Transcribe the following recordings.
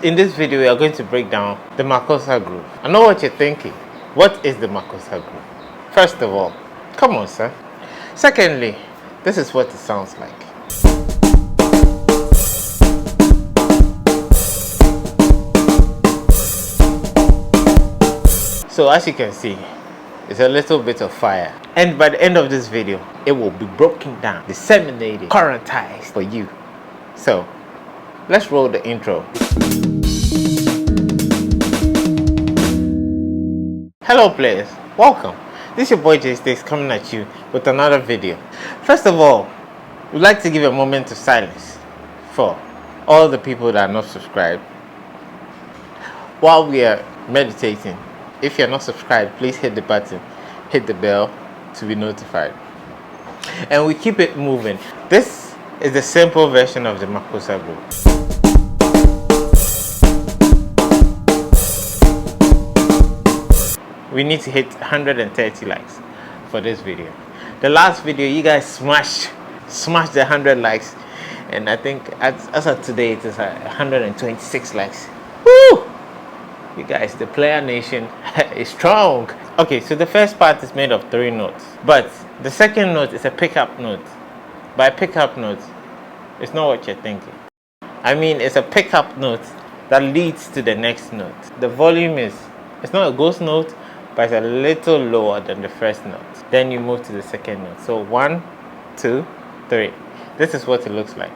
In this video, we are going to break down the Makossa groove. I know what you're thinking. What is the Makossa groove? First of all, come on, sir. Secondly, this is what it sounds like. So as you can see, it's a little bit of fire. And by the end of this video, it will be broken down, disseminated, quarantized for you. So let's roll the intro. Hello players, welcome. This is your boy Jaystiqs coming at you with another video. First of all, we'd like to give a moment of silence for all the people that are not subscribed. While we are meditating, if you're not subscribed, please hit the button, hit the bell to be notified. And we keep it moving. This is the simple version of the Makossa groove. We need to hit 130 likes for this video. The last video, you guys smashed the 100 likes, and I think as of today it is 126 likes. Woo! You guys, the player nation is strong. Okay, so the first part is made of 3 notes, but the second note is a pickup note. By pickup note, it's not what you're thinking. I mean, it's a pickup note that leads to the next note. The volume it's not a ghost note, but it's a little lower than the first note. Then you move to the second note. So 1, 2, 3. This is what it looks like.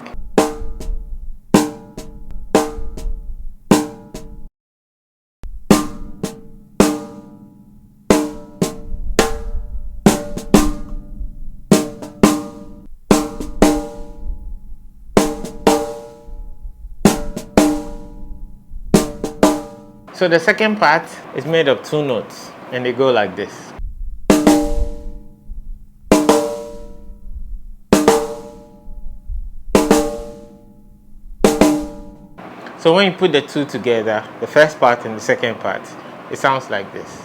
So the second part is made of 2 notes, and they go like this. So when you put the 2 together, the first part and the second part, it sounds like this.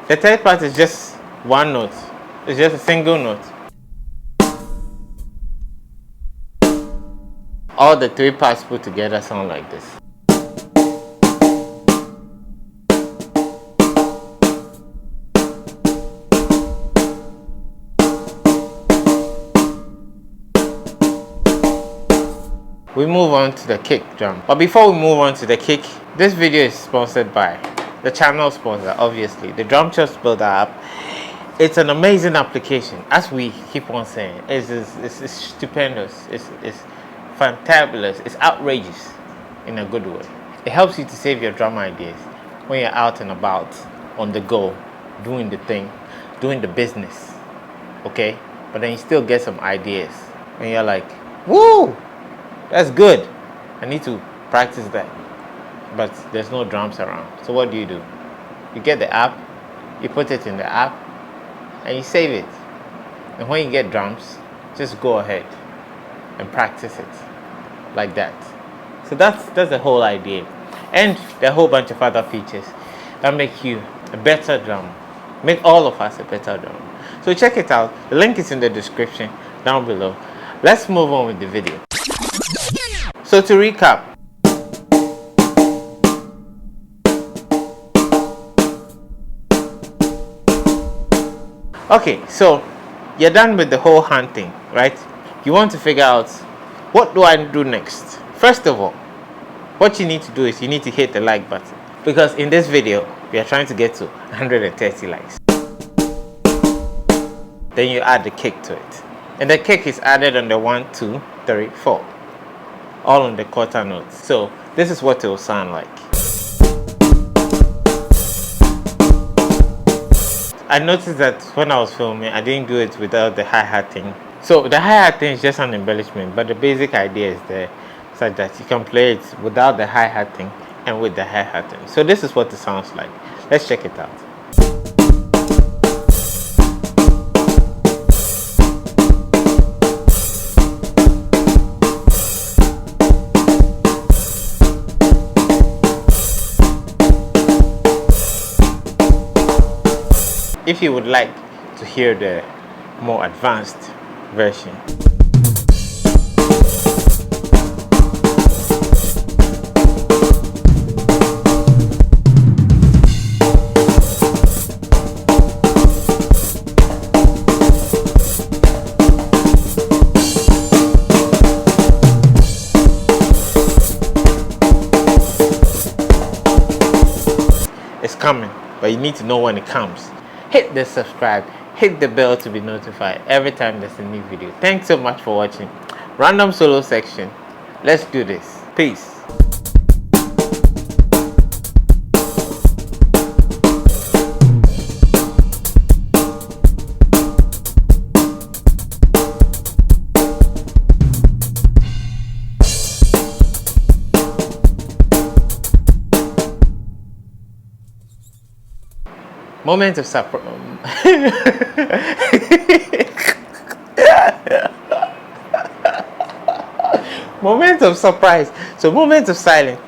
The third part is just 1 note. It's just a single note. All the 3 parts put together sound like this. We move on to the kick drum. But before we move on to the kick, this video is sponsored by the channel sponsor, obviously, the Drum Chops Builder app. It's an amazing application, as we keep on saying. It's stupendous. It's fantabulous. It's outrageous in a good way. It helps you to save your drum ideas when you're out and about, on the go, doing the thing, doing the business. Okay? But then you still get some ideas, and you're like, woo! That's good. I need to practice that. But there's no drums around. So what do? You get the app, you put it in the app, and you save it. And when you get drums, just go ahead and practice it like that. So that's the whole idea. And there are a whole bunch of other features that make you a better drummer, make all of us a better drummer. So check it out. The link is in the description down below. Let's move on with the video. So to recap, okay, so you're done with the whole hand thing, right? You want to figure out, what do I do next? First of all, what you need to do is you need to hit the like button, because in this video we are trying to get to 130 likes. Then you add the kick to it, and the kick is added on the 1, 2, 3, 4, all on the quarter notes. So this is what it will sound like. I noticed that when I was filming, I didn't do it without the hi-hat thing. So the hi-hat thing is just an embellishment, but the basic idea is there, such that you can play it without the hi-hat thing and with the hi-hat thing. So this is what it sounds like. Let's check it out. if you would like to hear the more advanced version. It's coming, but you need to know when it comes. Hit the subscribe, hit the bell to be notified every time there's a new video. Thanks so much for watching. Random solo section. Let's do this. Peace. Moment of surprise. Moment of surprise. So moment of silence.